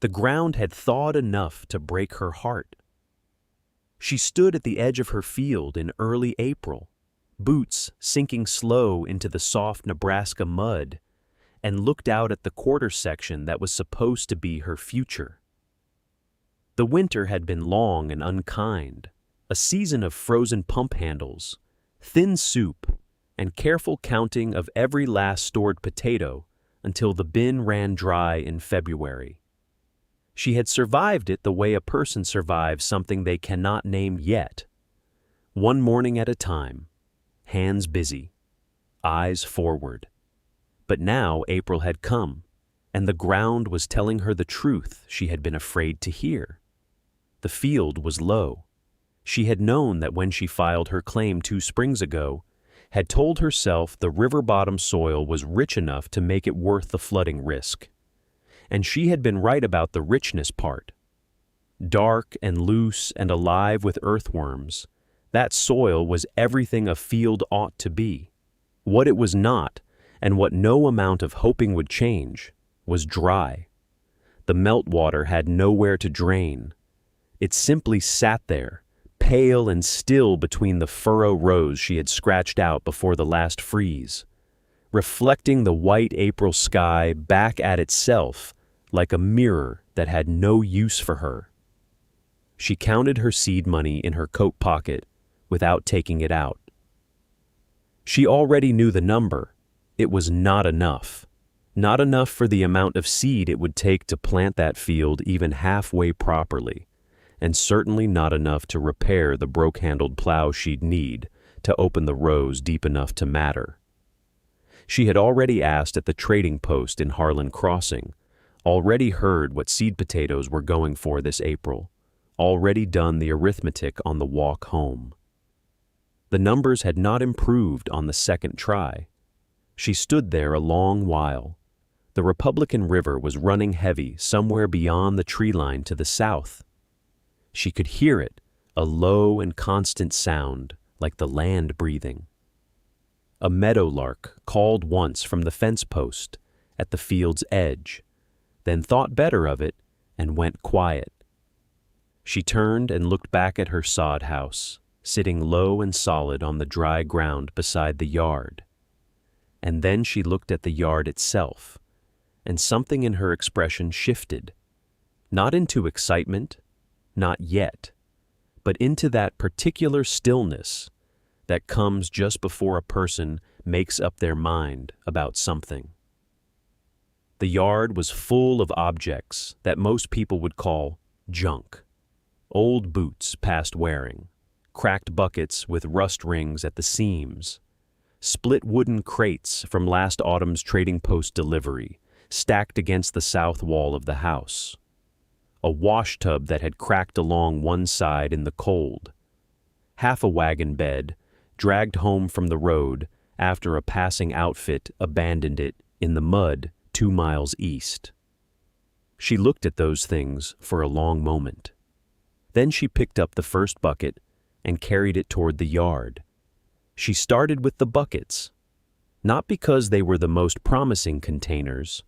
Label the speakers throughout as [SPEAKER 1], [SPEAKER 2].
[SPEAKER 1] The ground had thawed enough to break her heart. She stood at the edge of her field in early April, boots sinking slow into the soft Nebraska mud, and looked out at the quarter section that was supposed to be her future. The winter had been long and unkind, a season of frozen pump handles, thin soup, and careful counting of every last stored potato until the bin ran dry in February. She had survived it the way a person survives something they cannot name yet. One morning at a time, hands busy, eyes forward. But now April had come, and the ground was telling her the truth she had been afraid to hear. The field was low. She had known that when she filed her claim 2 springs ago, had told herself the river bottom soil was rich enough to make it worth the flooding risk. And she had been right about the richness part. Dark and loose and alive with earthworms, that soil was everything a field ought to be. What it was not, and what no amount of hoping would change, was dry. The meltwater had nowhere to drain. It simply sat there, pale and still between the furrow rows she had scratched out before the last freeze, reflecting the white April sky back at itself like a mirror that had no use for her. She counted her seed money in her coat pocket without taking it out. She already knew the number. It was not enough. Not enough for the amount of seed it would take to plant that field even halfway properly, and certainly not enough to repair the broke-handled plow she'd need to open the rows deep enough to matter. She had already asked at the trading post in Harlan Crossing, already heard what seed potatoes were going for this April, already done the arithmetic on the walk home. The numbers had not improved on the second try. She stood there a long while. The Republican River was running heavy somewhere beyond the tree line to the south. She could hear it, a low and constant sound, like the land breathing. A meadowlark called once from the fence post at the field's edge, then thought better of it and went quiet. She turned and looked back at her sod house, sitting low and solid on the dry ground beside the yard. And then she looked at the yard itself, and something in her expression shifted, not into excitement, not yet, but into that particular stillness that comes just before a person makes up their mind about something. The yard was full of objects that most people would call junk. Old boots past wearing, cracked buckets with rust rings at the seams, split wooden crates from last autumn's trading post delivery stacked against the south wall of the house, a wash tub that had cracked along one side in the cold, half a wagon bed dragged home from the road after a passing outfit abandoned it in the mud 2 miles east. She looked at those things for a long moment. Then she picked up the first bucket and carried it toward the yard. She started with the buckets, not because they were the most promising containers.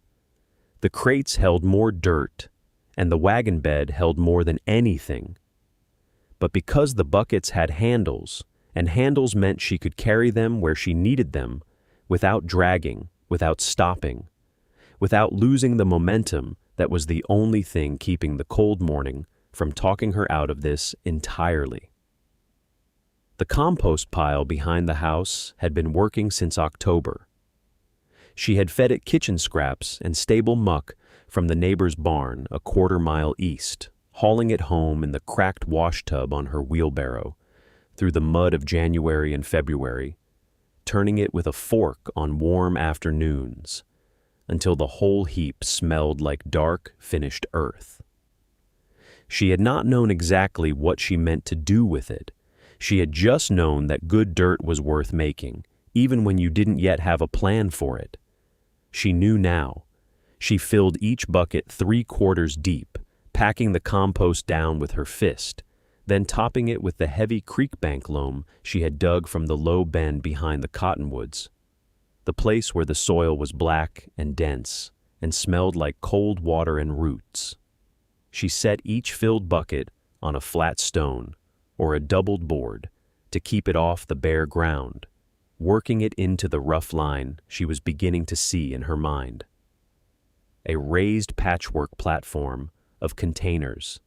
[SPEAKER 1] The crates held more dirt, and the wagon bed held more than anything. But because the buckets had handles, and handles meant she could carry them where she needed them, without dragging, without stopping, without losing the momentum that was the only thing keeping the cold morning from talking her out of this entirely. The compost pile behind the house had been working since October. She had fed it kitchen scraps and stable muck from the neighbor's barn a 1/4 mile east, hauling it home in the cracked wash tub on her wheelbarrow through the mud of January and February, turning it with a fork on warm afternoons until the whole heap smelled like dark, finished earth. She had not known exactly what she meant to do with it. She had just known that good dirt was worth making, even when you didn't yet have a plan for it. She knew now. She filled each bucket 3/4 deep, packing the compost down with her fist, then topping it with the heavy creek bank loam she had dug from the low bend behind the cottonwoods, the place where the soil was black and dense and smelled like cold water and roots. She set each filled bucket on a flat stone or a doubled board to keep it off the bare ground, working it into the rough line she was beginning to see in her mind. A raised patchwork platform of containers,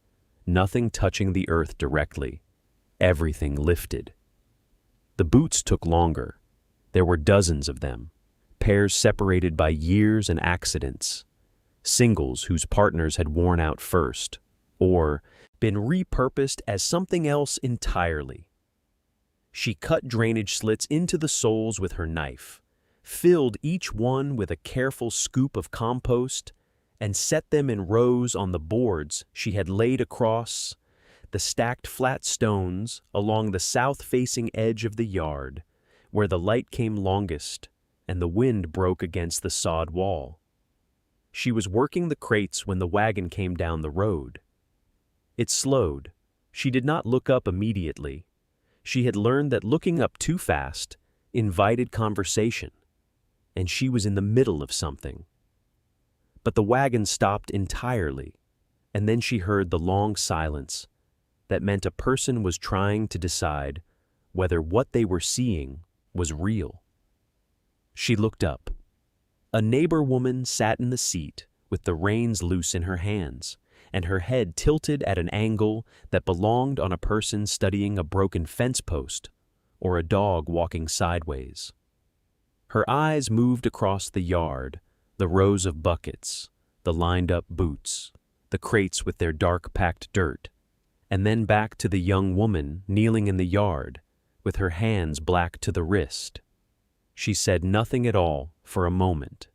[SPEAKER 1] nothing touching the earth directly, everything lifted. The boots took longer. There were dozens of them, pairs separated by years and accidents, singles whose partners had worn out first, or been repurposed as something else entirely. She cut drainage slits into the soles with her knife, filled each one with a careful scoop of compost, and set them in rows on the boards she had laid across the stacked flat stones along the south-facing edge of the yard, where the light came longest and the wind broke against the sod wall. She was working the crates when the wagon came down the road. It slowed. She did not look up immediately. She had learned that looking up too fast invited conversation, and she was in the middle of something. But the wagon stopped entirely, and then she heard the long silence that meant a person was trying to decide whether what they were seeing was real. She looked up. A neighbor woman sat in the seat with the reins loose in her hands, and her head tilted at an angle that belonged on a person studying a broken fence post or a dog walking sideways. Her eyes moved across the yard, the rows of buckets, the lined-up boots, the crates with their dark-packed dirt, and then back to the young woman kneeling in the yard with her hands black to the wrist. She said nothing at all for a moment.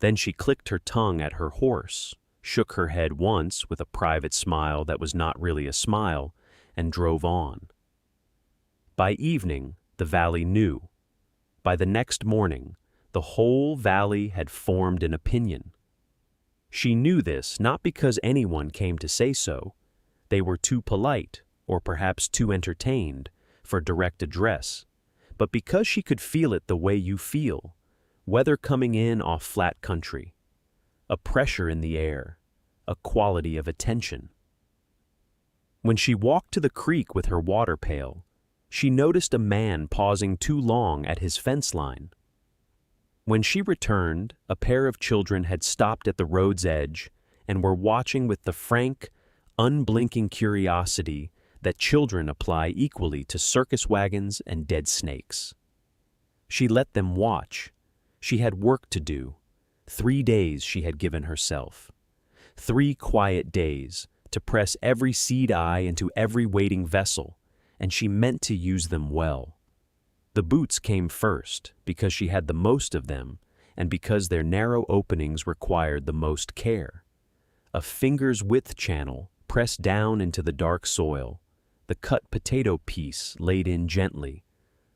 [SPEAKER 1] Then she clicked her tongue at her horse, shook her head once with a private smile that was not really a smile, and drove on. By evening, the valley knew. By the next morning, the whole valley had formed an opinion. She knew this not because anyone came to say so. They were too polite, or perhaps too entertained, for direct address, but because she could feel it the way you feel, weather coming in off flat country, a pressure in the air, a quality of attention. When she walked to the creek with her water pail, she noticed a man pausing too long at his fence line. When she returned, a pair of children had stopped at the road's edge and were watching with the frank, unblinking curiosity that children apply equally to circus wagons and dead snakes. She let them watch. She had work to do. 3 days she had given herself. 3 quiet days to press every seed eye into every waiting vessel, and she meant to use them well. The boots came first because she had the most of them and because their narrow openings required the most care. A finger's width channel pressed down into the dark soil, the cut potato piece laid in gently,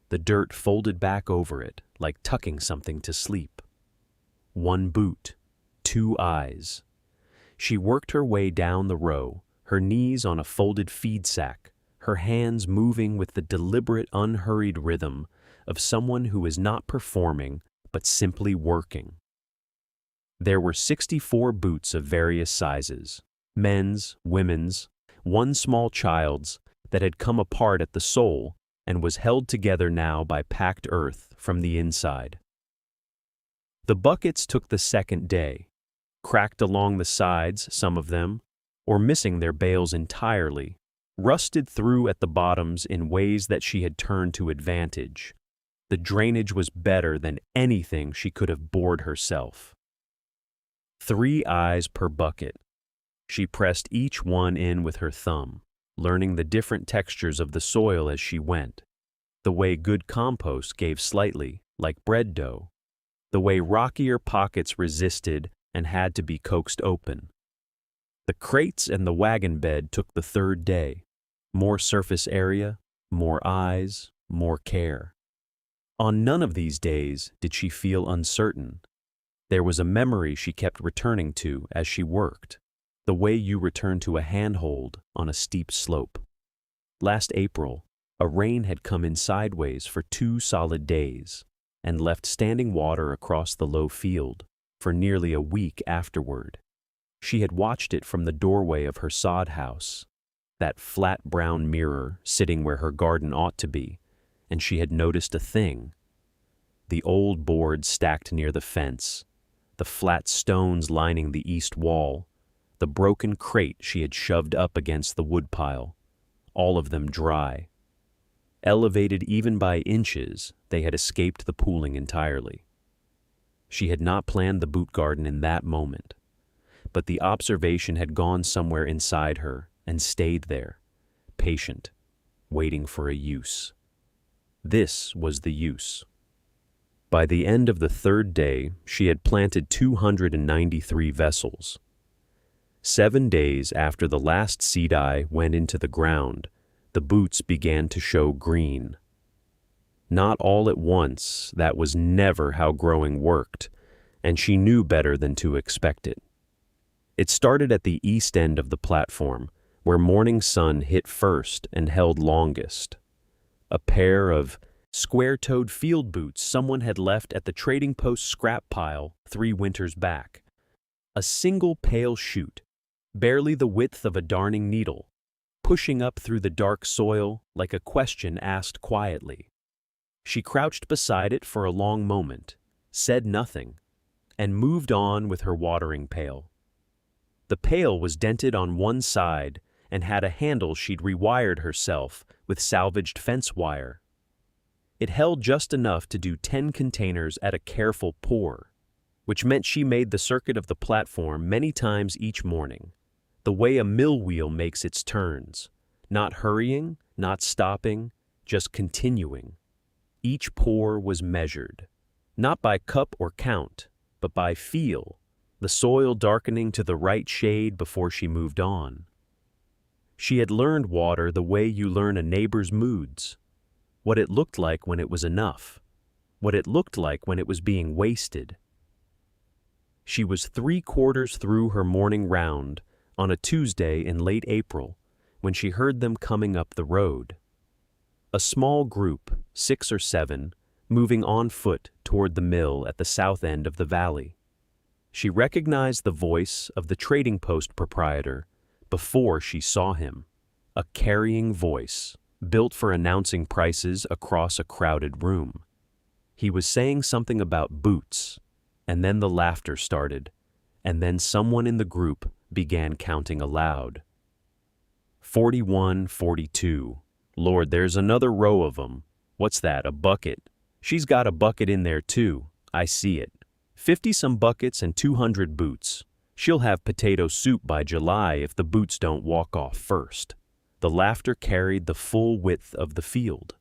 [SPEAKER 1] the dirt folded back over it like tucking something to sleep. 1 boot, 2 eyes. She worked her way down the row, her knees on a folded feed sack, her hands moving with the deliberate, unhurried rhythm of someone who is not performing but simply working. There were 64 boots of various sizes, men's, women's, 1 small child's, that had come apart at the sole and was held together now by packed earth from the inside. The buckets took the second day, cracked along the sides, some of them, or missing their bales entirely, rusted through at the bottoms in ways that she had turned to advantage. The drainage was better than anything she could have bored herself. 3 eyes per bucket. She pressed each one in with her thumb, learning the different textures of the soil as she went, the way good compost gave slightly, like bread dough, the way rockier pockets resisted and had to be coaxed open. The crates and the wagon bed took the 3rd day. More surface area, more eyes, more care. On none of these days did she feel uncertain. There was a memory she kept returning to as she worked, the way you return to a handhold on a steep slope. Last April, a rain had come in sideways for 2 solid days and left standing water across the low field for nearly a week afterward. She had watched it from the doorway of her sod house, that flat brown mirror sitting where her garden ought to be, and she had noticed a thing. The old boards stacked near the fence, the flat stones lining the east wall, the broken crate she had shoved up against the woodpile, all of them dry. Elevated even by inches, they had escaped the pooling entirely. She had not planned the boot garden in that moment, but the observation had gone somewhere inside her and stayed there, patient, waiting for a use. This was the use. By the end of the third day, she had planted 293 vessels. 7 days after the last seed eye went into the ground, the boots began to show green. Not all at once, that was never how growing worked, and she knew better than to expect it. It started at the east end of the platform, where morning sun hit first and held longest. A pair of square-toed field boots someone had left at the trading post scrap pile 3 winters back. A single pale shoot, barely the width of a darning needle, pushing up through the dark soil like a question asked quietly. She crouched beside it for a long moment, said nothing, and moved on with her watering pail. The pail was dented on one side and had a handle she'd rewired herself with salvaged fence wire. It held just enough to do 10 containers at a careful pour, which meant she made the circuit of the platform many times each morning, the way a mill wheel makes its turns, not hurrying, not stopping, just continuing. Each pour was measured, not by cup or count, but by feel, the soil darkening to the right shade before she moved on. She had learned water the way you learn a neighbor's moods, what it looked like when it was enough, what it looked like when it was being wasted. She was 3/4 through her morning round on a Tuesday in late April when she heard them coming up the road. A small group, 6 or 7, moving on foot toward the mill at the south end of the valley. She recognized the voice of the trading post proprietor before she saw him, a carrying voice, built for announcing prices across a crowded room. He was saying something about boots, and then the laughter started, and then someone in the group began counting aloud. 41, 42. Lord, there's another row of 'em. What's that, a bucket? She's got a bucket in there too. I see it. 50-some buckets and 200 boots. She'll have potato soup by July if the boots don't walk off first. The laughter carried the full width of the field.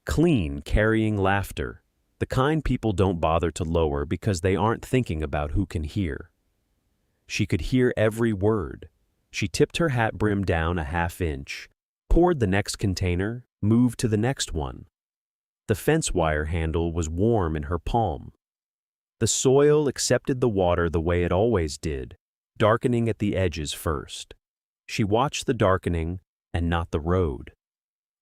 [SPEAKER 1] Clean, carrying laughter, the kind people don't bother to lower because they aren't thinking about who can hear. She could hear every word. She tipped her hat brim down a half-inch, poured the next container, moved to the next one. The fence wire handle was warm in her palm. The soil accepted the water the way it always did, darkening at the edges first. She watched the darkening and not the road.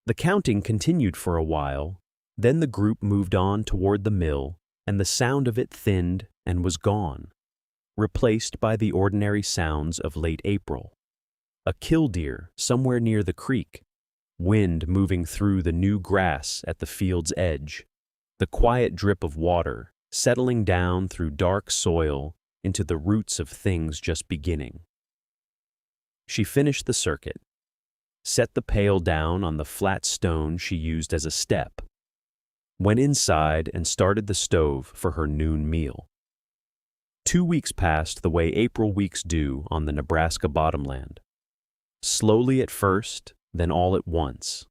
[SPEAKER 1] The counting continued for a while, then the group moved on toward the mill, and the sound of it thinned and was gone, replaced by the ordinary sounds of late April. A killdeer somewhere near the creek, wind moving through the new grass at the field's edge, the quiet drip of water settling down through dark soil into the roots of things just beginning. She finished the circuit, set the pail down on the flat stone she used as a step, went inside and started the stove for her noon meal. 2 weeks passed the way April weeks do on the Nebraska bottomland. Slowly at first, then all at once.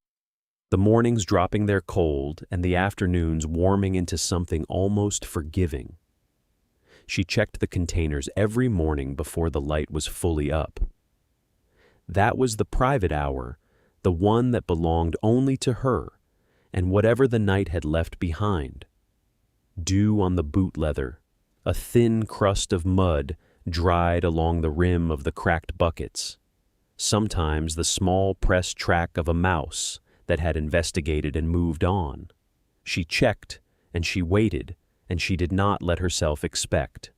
[SPEAKER 1] The mornings dropping their cold and the afternoons warming into something almost forgiving. She checked the containers every morning before the light was fully up. That was the private hour, the one that belonged only to her, and whatever the night had left behind. Dew on the boot leather, a thin crust of mud dried along the rim of the cracked buckets. Sometimes the small pressed track of a mouse that had investigated and moved on. She checked, and she waited, and she did not let herself expect.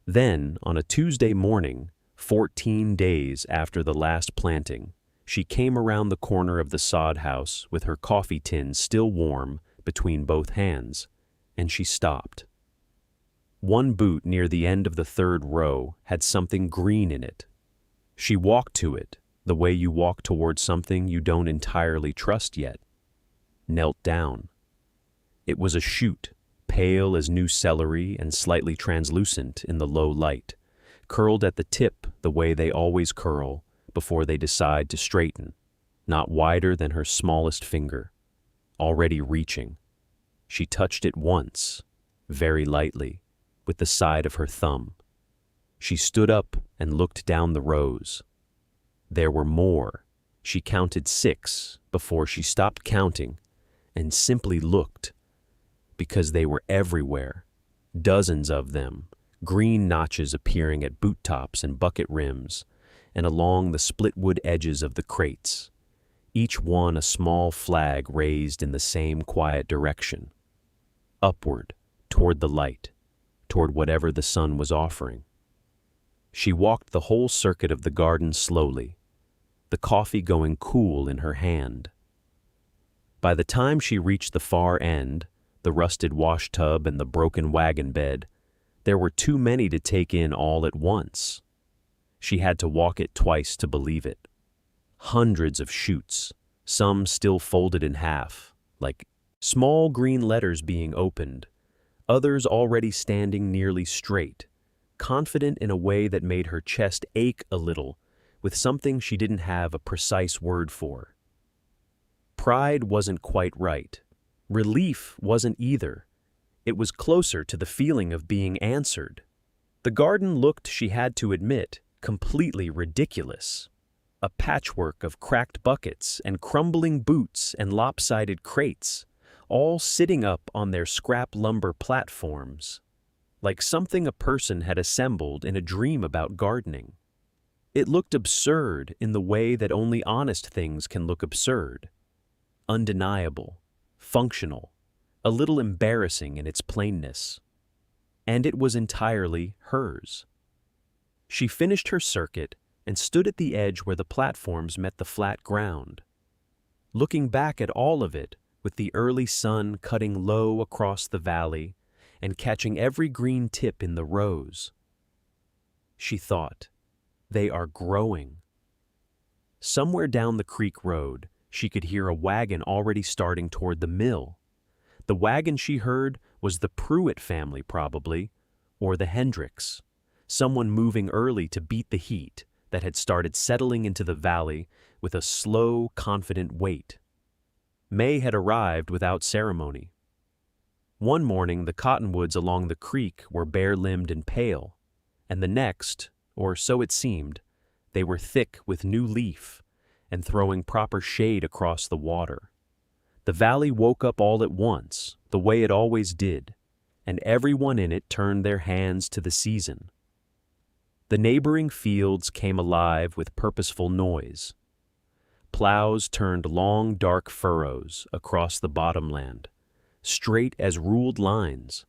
[SPEAKER 1] Then, on a Tuesday morning, 14 days after the last planting, she came around the corner of the sod house with her coffee tin still warm between both hands, and she stopped. One boot near the end of the third row had something green in it. She walked to it, the way you walk towards something you don't entirely trust yet. Knelt down. It was a shoot, pale as new celery and slightly translucent in the low light, curled at the tip the way they always curl before they decide to straighten, not wider than her smallest finger, already reaching. She touched it once, very lightly, with the side of her thumb. She stood up and looked down the rows. There were more. She counted 6 before she stopped counting and simply looked, because they were everywhere, dozens of them, green notches appearing at boot tops and bucket rims, and along the split-wood edges of the crates, each one a small flag raised in the same quiet direction, upward, toward the light, toward whatever the sun was offering. She walked the whole circuit of the garden slowly, the coffee going cool in her hand. By the time she reached the far end, the rusted wash tub and the broken wagon bed, there were too many to take in all at once. She had to walk it twice to believe it. Hundreds of shoots, some still folded in half, like small green letters being opened, others already standing nearly straight, confident in a way that made her chest ache a little with something she didn't have a precise word for. Pride wasn't quite right. Relief wasn't either. It was closer to the feeling of being answered. The garden looked, she had to admit, completely ridiculous. A patchwork of cracked buckets and crumbling boots and lopsided crates, all sitting up on their scrap lumber platforms, like something a person had assembled in a dream about gardening. It looked absurd in the way that only honest things can look absurd. Undeniable, functional, a little embarrassing in its plainness. And it was entirely hers. She finished her circuit and stood at the edge where the platforms met the flat ground, looking back at all of it with the early sun cutting low across the valley and catching every green tip in the rows. She thought, they are growing. Somewhere down the creek road, she could hear a wagon already starting toward the mill. The wagon she heard was the Pruitt family probably, or the Hendricks, someone moving early to beat the heat that had started settling into the valley with a slow, confident weight. May had arrived without ceremony. One morning the cottonwoods along the creek were bare-limbed and pale, and the next, or so it seemed, they were thick with new leaf and throwing proper shade across the water. The valley woke up all at once, the way it always did, and everyone in it turned their hands to the season. The neighboring fields came alive with purposeful noise. Plows turned long, dark furrows across the bottomland, straight as ruled lines,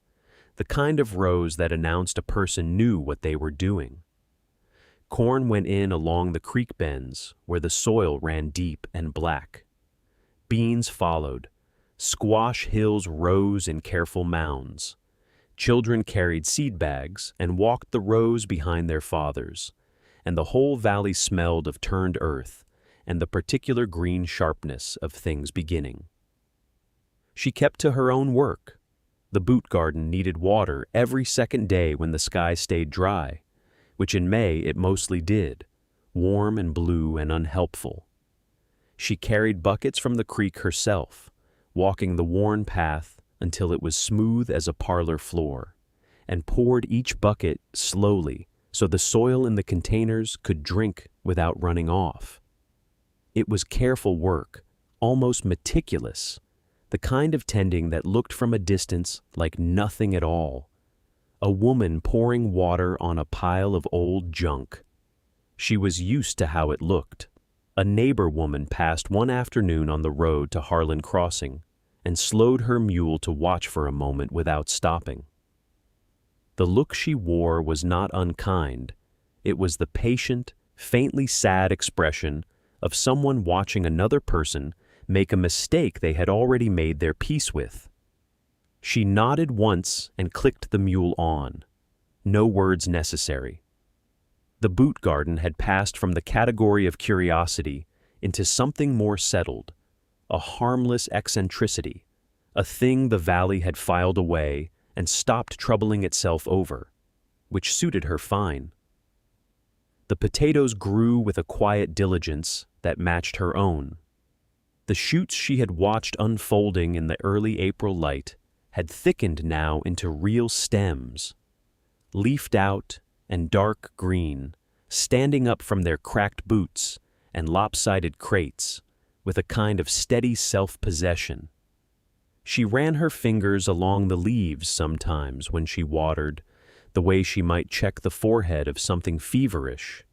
[SPEAKER 1] the kind of rows that announced a person knew what they were doing. Corn went in along the creek bends where the soil ran deep and black. Beans followed. Squash hills rose in careful mounds. Children carried seed bags and walked the rows behind their fathers, and the whole valley smelled of turned earth and the particular green sharpness of things beginning. She kept to her own work. The boot garden needed water every second day when the sky stayed dry, which in May it mostly did, warm and blue and unhelpful. She carried buckets from the creek herself, walking the worn path until it was smooth as a parlor floor, and poured each bucket slowly so the soil in the containers could drink without running off. It was careful work, almost meticulous, the kind of tending that looked from a distance like nothing at all. A woman pouring water on a pile of old junk. She was used to how it looked. A neighbor woman passed one afternoon on the road to Harlan Crossing and slowed her mule to watch for a moment without stopping. The look she wore was not unkind. It was the patient, faintly sad expression of someone watching another person make a mistake they had already made their peace with. She nodded once and clicked the mule on. No words necessary. The boot garden had passed from the category of curiosity into something more settled, a harmless eccentricity, a thing the valley had filed away and stopped troubling itself over, which suited her fine. The potatoes grew with a quiet diligence that matched her own. The shoots she had watched unfolding in the early April light had thickened now into real stems, leafed out and dark green, standing up from their cracked boots and lopsided crates with a kind of steady self-possession. She ran her fingers along the leaves sometimes when she watered, the way she might check the forehead of something feverish,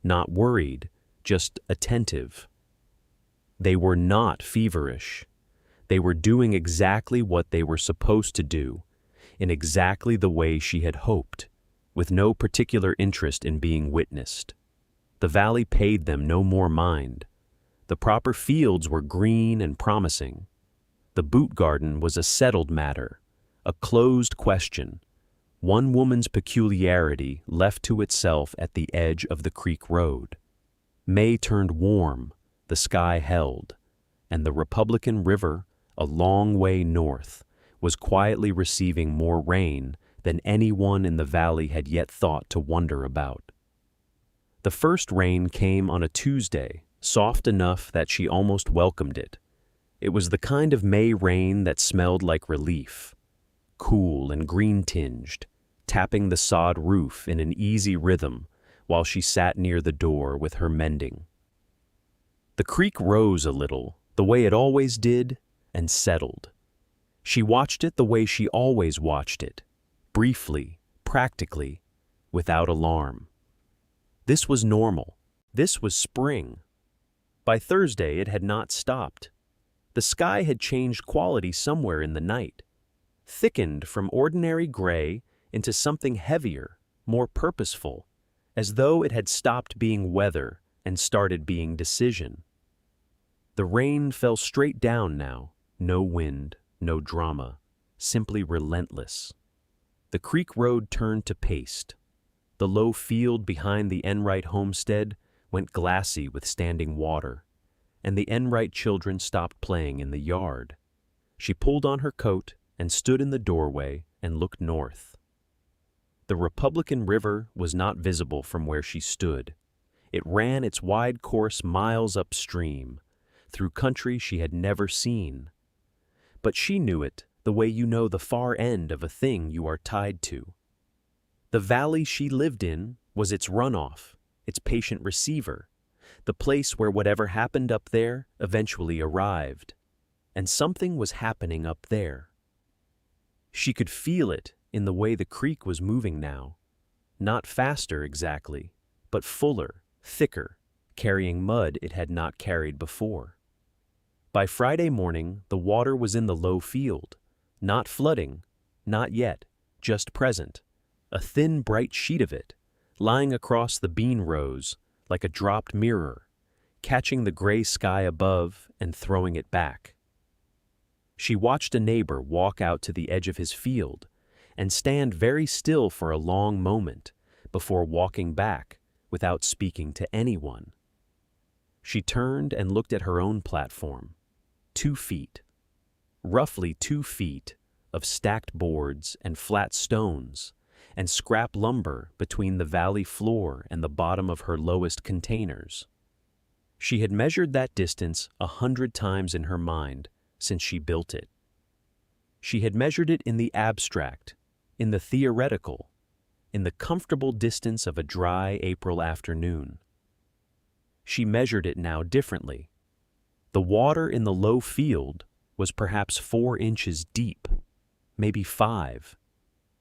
[SPEAKER 1] not worried, just attentive. They were not feverish. They were doing exactly what they were supposed to do, in exactly the way she had hoped, with no particular interest in being witnessed. The valley paid them no more mind. The proper fields were green and promising. The boot garden was a settled matter, a closed question, one woman's peculiarity left to itself at the edge of the creek road. May turned warm, the sky held, and the Republican River, a long way north, was quietly receiving more rain than anyone in the valley had yet thought to wonder about. The first rain came on a Tuesday, soft enough that she almost welcomed it. It was the kind of May rain that smelled like relief, cool and green-tinged, tapping the sod roof in an easy rhythm while she sat near the door with her mending. The creek rose a little, the way it always did, and settled. She watched it the way she always watched it, briefly, practically, without alarm. This was normal. This was spring. By Thursday it had not stopped. The sky had changed quality somewhere in the night, thickened from ordinary gray into something heavier, more purposeful, as though it had stopped being weather and started being decision. The rain fell straight down now, no wind, no drama, simply relentless. The creek road turned to paste. The low field behind the Enright homestead went glassy with standing water, and the Enright children stopped playing in the yard. She pulled on her coat and stood in the doorway and looked north. The Republican River was not visible from where she stood. It ran its wide course miles upstream, through country she had never seen. But she knew it the way you know the far end of a thing you are tied to. The valley she lived in was its runoff, its patient receiver, the place where whatever happened up there eventually arrived. And something was happening up there. She could feel it in the way the creek was moving now. Not faster exactly, but fuller, thicker, carrying mud it had not carried before. By Friday morning, the water was in the low field, not flooding, not yet, just present, a thin bright sheet of it, lying across the bean rows like a dropped mirror, catching the gray sky above and throwing it back. She watched a neighbor walk out to the edge of his field and stand very still for a long moment before walking back without speaking to anyone. She turned and looked at her own platform. 2 feet, roughly 2 feet, of stacked boards and flat stones and scrap lumber between the valley floor and the bottom of her lowest containers. She had measured that distance 100 times in her mind since she built it. She had measured it in the abstract, in the theoretical, in the comfortable distance of a dry April afternoon. She measured it now differently. The water in the low field was perhaps 4 inches deep, maybe 5.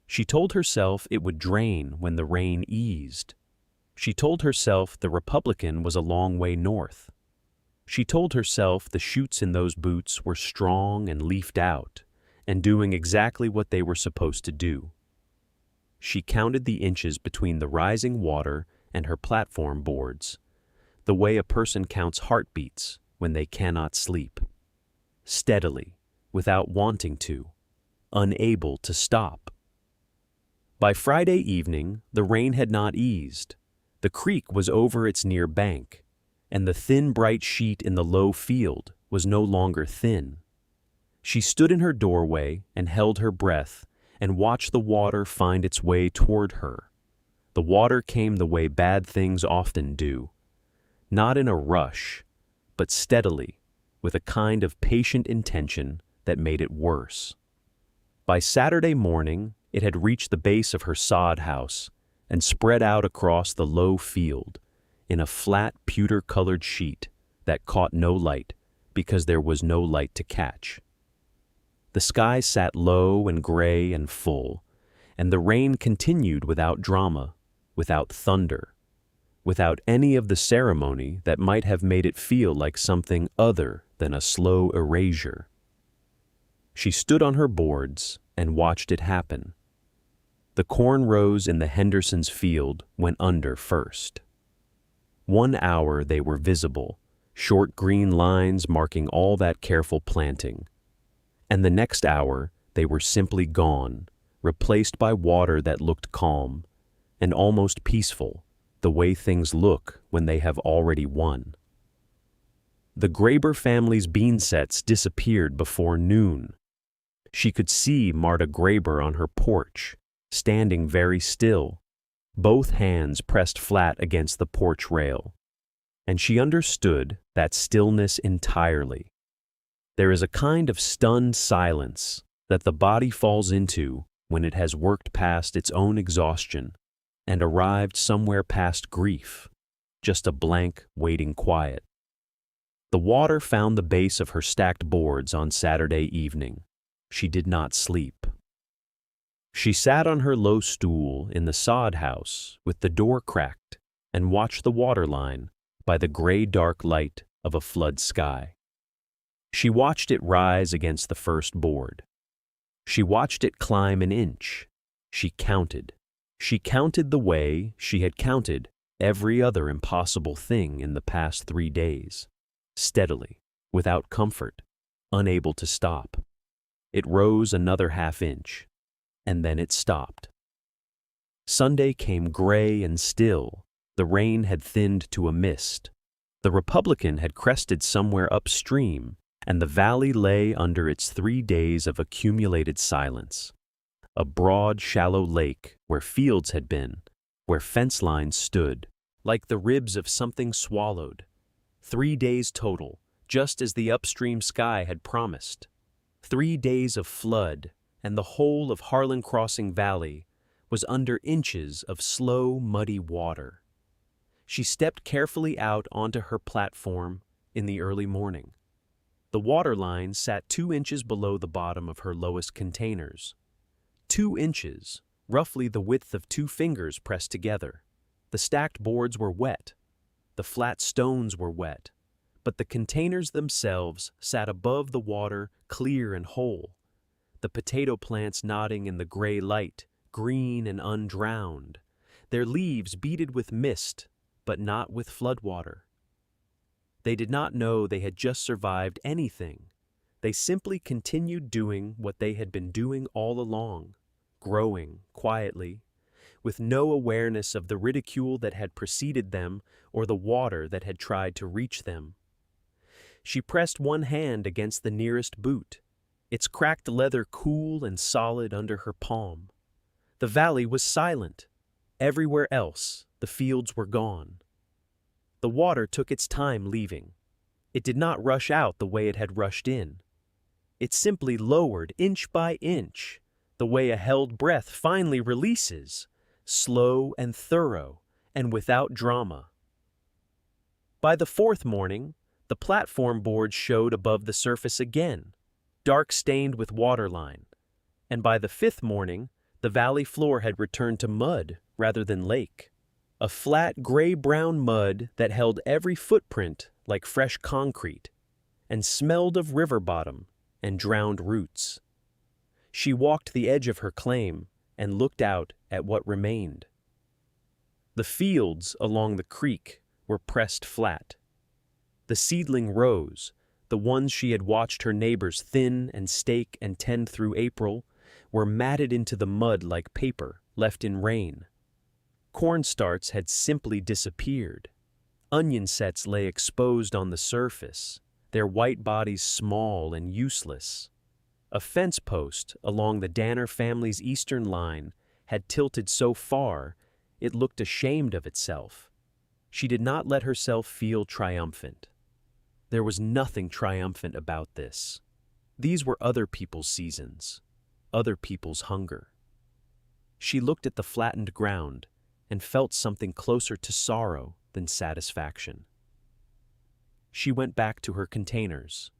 [SPEAKER 1] She told herself it would drain when the rain eased. She told herself the Republican was a long way north. She told herself the shoots in those boots were strong and leafed out, and doing exactly what they were supposed to do. She counted the inches between the rising water and her platform boards, the way a person counts heartbeats when they cannot sleep. Steadily, without wanting to, unable to stop. By Friday evening, the rain had not eased. The creek was over its near bank, and the thin, bright sheet in the low field was no longer thin. She stood in her doorway and held her breath and watched the water find its way toward her. The water came the way bad things often do, not in a rush, but steadily, with a kind of patient intention that made it worse. By Saturday morning, it had reached the base of her sod house and spread out across the low field in a flat pewter-colored sheet that caught no light because there was no light to catch. The sky sat low and gray and full, and the rain continued without drama, without thunder, without any of the ceremony that might have made it feel like something other than a slow erasure. She stood on her boards and watched it happen. The corn rows in the Hendersons' field went under first. 1 hour they were visible, short green lines marking all that careful planting. And the next hour they were simply gone, replaced by water that looked calm and almost peaceful, the way things look when they have already won. The Graber family's bean sets disappeared before noon. She could see Marta Graber on her porch, standing very still, both hands pressed flat against the porch rail. And she understood that stillness entirely. There is a kind of stunned silence that the body falls into when it has worked past its own exhaustion and arrived somewhere past grief, just a blank, waiting quiet. The water found the base of her stacked boards on Saturday evening. She did not sleep. She sat on her low stool in the sod house with the door cracked and watched the water line by the gray-dark light of a flood sky. She watched it rise against the first board. She watched it climb an inch. She counted. She counted the way she had counted every other impossible thing in the past 3 days, steadily, without comfort, unable to stop. It rose another half-inch, and then it stopped. Sunday came gray and still. The rain had thinned to a mist. The Republican had crested somewhere upstream, and the valley lay under its 3 days of accumulated silence. A broad, shallow lake where fields had been, where fence lines stood, like the ribs of something swallowed. 3 days total, just as the upstream sky had promised. 3 days of flood, and the whole of Harlan Crossing Valley was under inches of slow, muddy water. She stepped carefully out onto her platform in the early morning. The water line sat 2 inches below the bottom of her lowest containers. 2 inches, roughly the width of 2 fingers pressed together. The stacked boards were wet. The flat stones were wet. But the containers themselves sat above the water, clear and whole. The potato plants nodding in the gray light, green and undrowned. Their leaves beaded with mist, but not with floodwater. They did not know they had just survived anything. They simply continued doing what they had been doing all along, growing quietly, with no awareness of the ridicule that had preceded them or the water that had tried to reach them. She pressed one hand against the nearest boot, its cracked leather cool and solid under her palm. The valley was silent. Everywhere else, the fields were gone. The water took its time leaving. It did not rush out the way it had rushed in. It simply lowered inch by inch, the way a held breath finally releases, slow and thorough and without drama. By the 4th morning, the platform board showed above the surface again, dark stained with waterline, and by the 5th morning, the valley floor had returned to mud rather than lake. A flat gray-brown mud that held every footprint like fresh concrete and smelled of river bottom and drowned roots. She walked the edge of her claim and looked out at what remained. The fields along the creek were pressed flat. The seedling rows, the ones she had watched her neighbors thin and stake and tend through April, were matted into the mud like paper left in rain. Cornstarts had simply disappeared. Onion sets lay exposed on the surface, their white bodies small and useless. A fence post along the Danner family's eastern line had tilted so far it looked ashamed of itself. She did not let herself feel triumphant. There was nothing triumphant about this. These were other people's seasons, other people's hunger. She looked at the flattened ground and felt something closer to sorrow than satisfaction. She went back to her containers.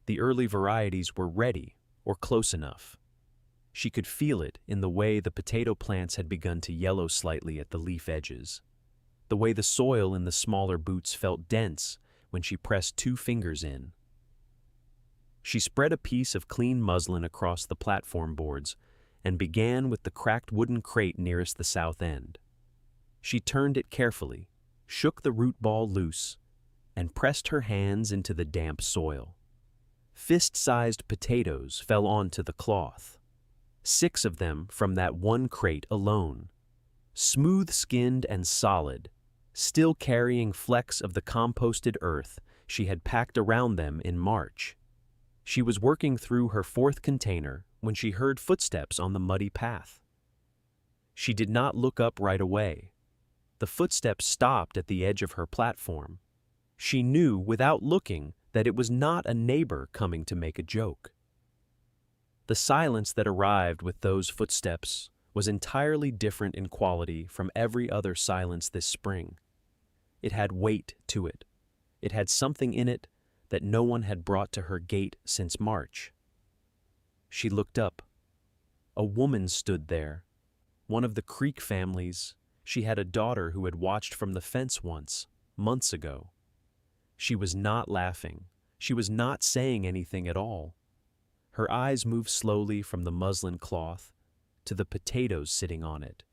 [SPEAKER 1] The early varieties were ready or close enough. She could feel it in the way the potato plants had begun to yellow slightly at the leaf edges, the way the soil in the smaller boots felt dense when she pressed 2 fingers in. She spread a piece of clean muslin across the platform boards and began with the cracked wooden crate nearest the south end. She turned it carefully, shook the root ball loose, and pressed her hands into the damp soil. Fist-sized potatoes fell onto the cloth. 6 of them from that one crate alone. Smooth-skinned and solid, still carrying flecks of the composted earth she had packed around them in March. She was working through her 4th container when she heard footsteps on the muddy path. She did not look up right away. The footsteps stopped at the edge of her platform. She knew without looking that it was not a neighbor coming to make a joke. The silence that arrived with those footsteps was entirely different in quality from every other silence this spring. It had weight to it. It had something in it that no one had brought to her gate since March. She looked up. A woman stood there, one of the Creek families. She had a daughter who had watched from the fence once, months ago. She was not laughing. She was not saying anything at all. Her eyes moved slowly from the muslin cloth to the potatoes sitting on it,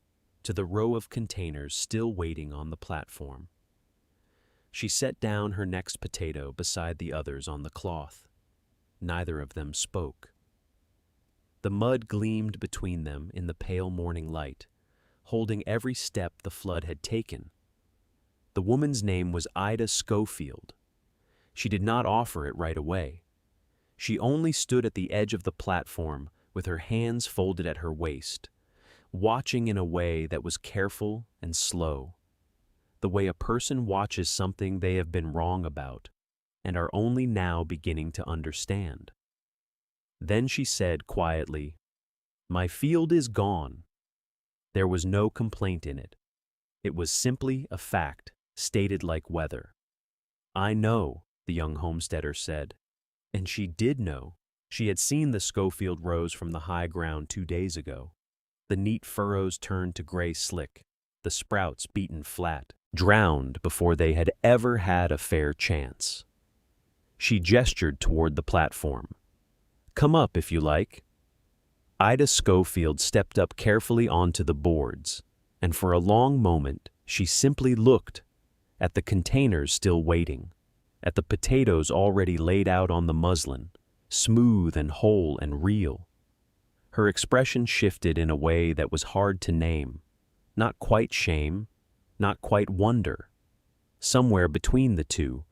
[SPEAKER 1] to the row of containers still waiting on the platform. She set down her next potato beside the others on the cloth. Neither of them spoke. The mud gleamed between them in the pale morning light, holding every step the flood had taken. The woman's name was Ida Schofield. She did not offer it right away. She only stood at the edge of the platform with her hands folded at her waist, watching in a way that was careful and slow, the way a person watches something they have been wrong about and are only now beginning to understand. Then she said quietly, "My field is gone." There was no complaint in it. It was simply a fact, stated like weather. "I know," the young homesteader said. And she did know. She had seen the Schofield rows from the high ground 2 days ago. The neat furrows turned to gray slick, the sprouts beaten flat, drowned before they had ever had a fair chance. She gestured toward the platform. "Come up if you like." Ida Schofield stepped up carefully onto the boards, and for a long moment she simply looked at the containers still waiting, at the potatoes already laid out on the muslin, smooth and whole and real. Her expression shifted in a way that was hard to name, not quite shame, not quite wonder, somewhere between the two,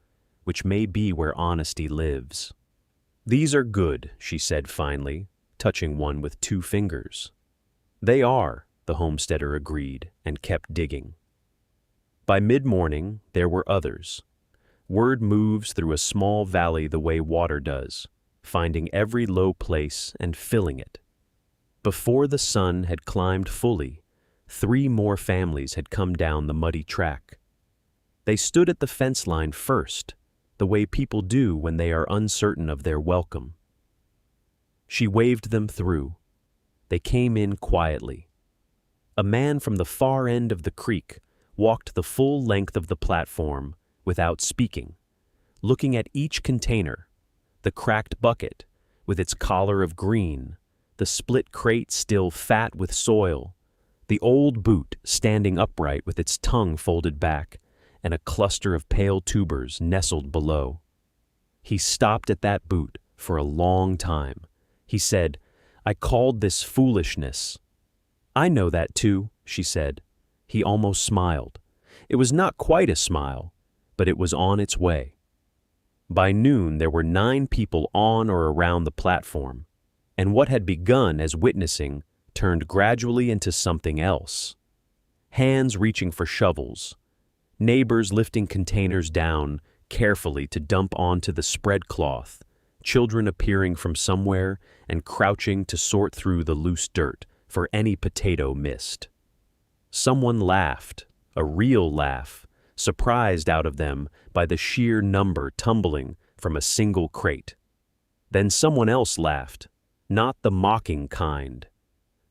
[SPEAKER 1] which may be where honesty lives. "These are good," she said finally, touching one with 2 fingers. "They are," the homesteader agreed and kept digging. By mid-morning, there were others. Word moves through a small valley the way water does, finding every low place and filling it. Before the sun had climbed fully, 3 more families had come down the muddy track. They stood at the fence line first, the way people do when they are uncertain of their welcome. She waved them through. They came in quietly. A man from the far end of the creek walked the full length of the platform without speaking, looking at each container, the cracked bucket with its collar of green, the split crate still fat with soil, the old boot standing upright with its tongue folded back, and a cluster of pale tubers nestled below. He stopped at that boot for a long time. He said, "I called this foolishness." "I know that too," she said. He almost smiled. It was not quite a smile, but it was on its way. By noon there were 9 people on or around the platform, and what had begun as witnessing turned gradually into something else. Hands reaching for shovels, neighbors lifting containers down carefully to dump onto the spread cloth, children appearing from somewhere and crouching to sort through the loose dirt for any potato missed. Someone laughed, a real laugh, surprised out of them by the sheer number tumbling from a single crate. Then someone else laughed, not the mocking kind,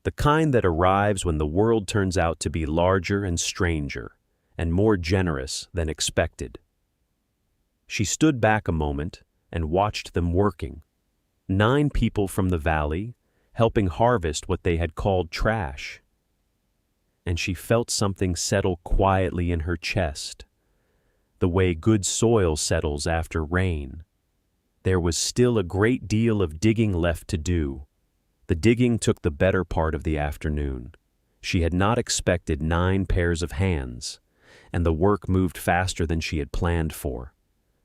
[SPEAKER 1] the kind that arrives when the world turns out to be larger and stranger and more generous than expected. She stood back a moment and watched them working. 9 people from the valley, helping harvest what they had called trash. And she felt something settle quietly in her chest, the way good soil settles after rain. There was still a great deal of digging left to do. The digging took the better part of the afternoon. She had not expected 9 pairs of hands, and the work moved faster than she had planned for.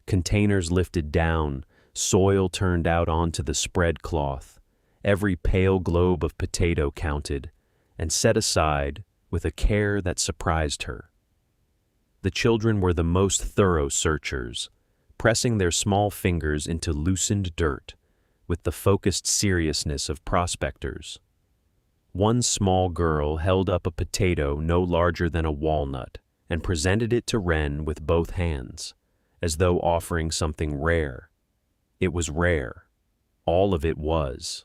[SPEAKER 1] Containers lifted down, soil turned out onto the spread cloth. Every pale globe of potato counted and set aside with a care that surprised her. The children were the most thorough searchers, pressing their small fingers into loosened dirt with the focused seriousness of prospectors. One small girl held up a potato no larger than a walnut and presented it to Wren with both hands, as though offering something rare. It was rare. All of it was.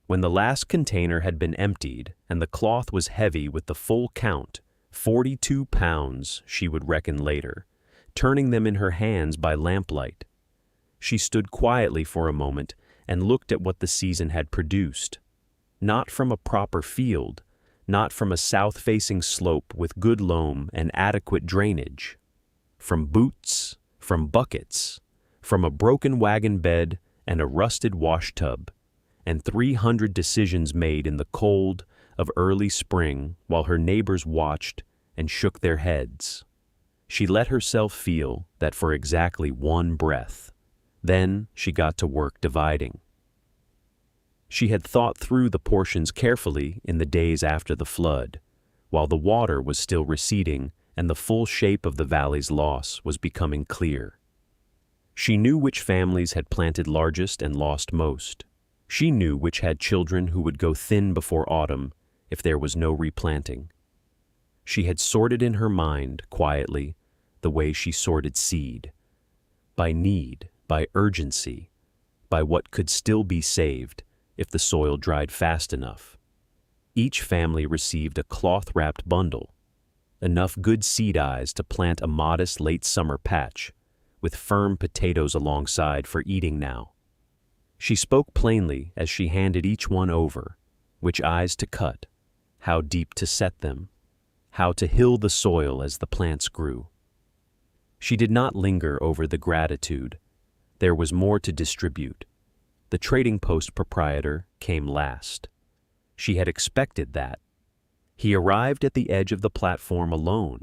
[SPEAKER 1] When the last container had been emptied and the cloth was heavy with the full count, 42 pounds, she would reckon later, turning them in her hands by lamplight. She stood quietly for a moment and looked at what the season had produced. Not from a proper field, not from a south-facing slope with good loam and adequate drainage. From boots, from buckets, from a broken wagon bed and a rusted wash tub, and 300 decisions made in the cold of early spring while her neighbors watched and shook their heads. She let herself feel that for exactly 1 breath. Then she got to work dividing. She had thought through the portions carefully in the days after the flood, while the water was still receding and the full shape of the valley's loss was becoming clear. She knew which families had planted largest and lost most. She knew which had children who would go thin before autumn if there was no replanting. She had sorted in her mind, quietly, the way she sorted seed. By need, by urgency, by what could still be saved if the soil dried fast enough. Each family received a cloth-wrapped bundle, enough good seed eyes to plant a modest late summer patch, with firm potatoes alongside for eating now. She spoke plainly as she handed each one over, which eyes to cut, how deep to set them, how to hill the soil as the plants grew. She did not linger over the gratitude. There was more to distribute. The trading post proprietor came last. She had expected that. He arrived at the edge of the platform alone,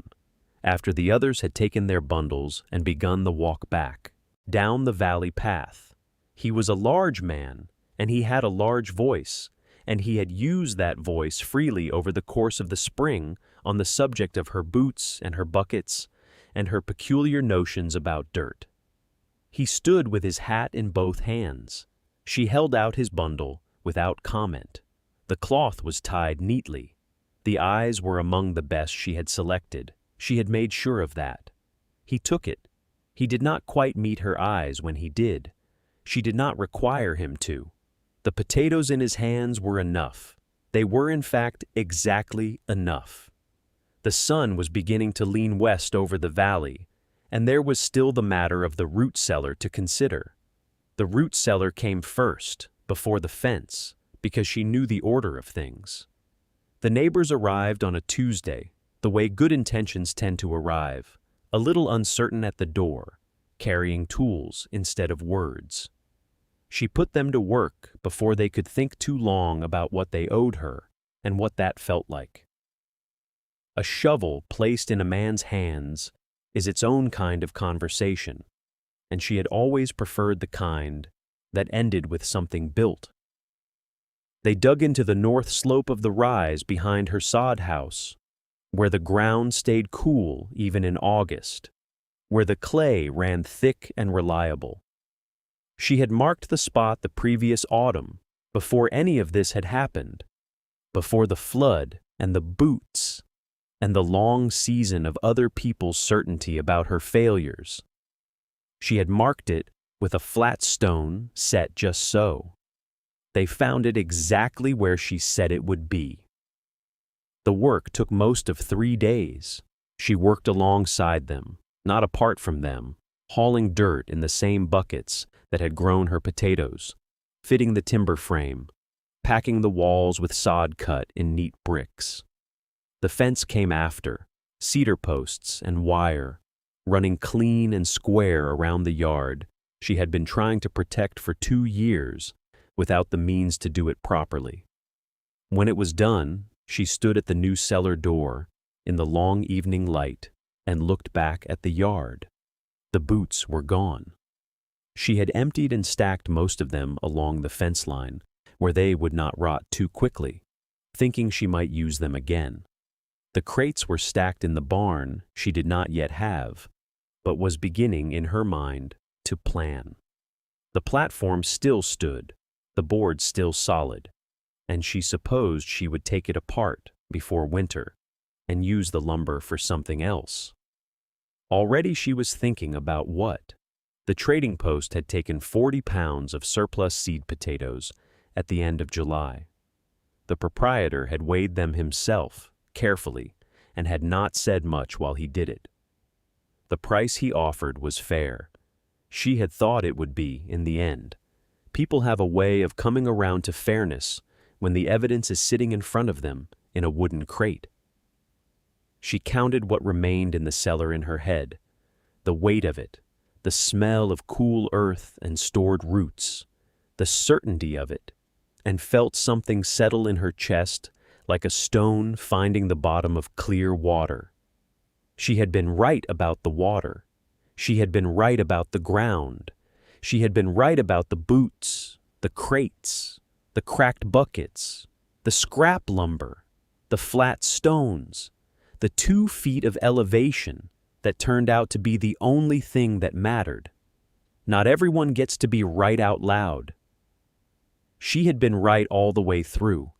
[SPEAKER 1] after the others had taken their bundles and begun the walk back, down the valley path. He was a large man, and he had a large voice, and he had used that voice freely over the course of the spring on the subject of her boots and her buckets and her peculiar notions about dirt. He stood with his hat in both hands. She held out his bundle without comment. The cloth was tied neatly. The eyes were among the best she had selected. She had made sure of that. He took it. He did not quite meet her eyes when he did. She did not require him to. The potatoes in his hands were enough. They were, in fact, exactly enough. The sun was beginning to lean west over the valley, and there was still the matter of the root cellar to consider. The root cellar came first, before the fence, because she knew the order of things. The neighbors arrived on a Tuesday, the way good intentions tend to arrive, a little uncertain at the door, carrying tools instead of words. She put them to work before they could think too long about what they owed her and what that felt like. A shovel placed in a man's hands is its own kind of conversation, and she had always preferred the kind that ended with something built. They dug into the north slope of the rise behind her sod house, where the ground stayed cool even in August, where the clay ran thick and reliable. She had marked the spot the previous autumn, before any of this had happened, before the flood and the boots and the long season of other people's certainty about her failures. She had marked it with a flat stone set just so. They found it exactly where she said it would be. The work took most of 3 days. She worked alongside them, not apart from them, hauling dirt in the same buckets that had grown her potatoes, fitting the timber frame, packing the walls with sod cut in neat bricks. The fence came after, cedar posts and wire, running clean and square around the yard she had been trying to protect for 2 years without the means to do it properly. When it was done, she stood at the new cellar door in the long evening light and looked back at the yard. The boots were gone. She had emptied and stacked most of them along the fence line, where they would not rot too quickly, thinking she might use them again. The crates were stacked in the barn she did not yet have, but was beginning in her mind to plan. The platform still stood, the boards still solid, and she supposed she would take it apart before winter and use the lumber for something else. Already she was thinking about what. The trading post had taken 40 pounds of surplus seed potatoes at the end of July. The proprietor had weighed them himself, carefully, and had not said much while he did it. The price he offered was fair. She had thought it would be in the end. People have a way of coming around to fairness when the evidence is sitting in front of them in a wooden crate. She counted what remained in the cellar in her head, the weight of it, the smell of cool earth and stored roots, the certainty of it, and felt something settle in her chest like a stone finding the bottom of clear water. She had been right about the water. She had been right about the ground. She had been right about the boots, the crates, the cracked buckets, the scrap lumber, the flat stones, the 2 feet of elevation that turned out to be the only thing that mattered. Not everyone gets to be right out loud. She had been right all the way through,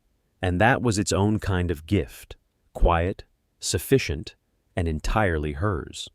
[SPEAKER 1] and that was its own kind of gift, quiet, sufficient, and entirely hers.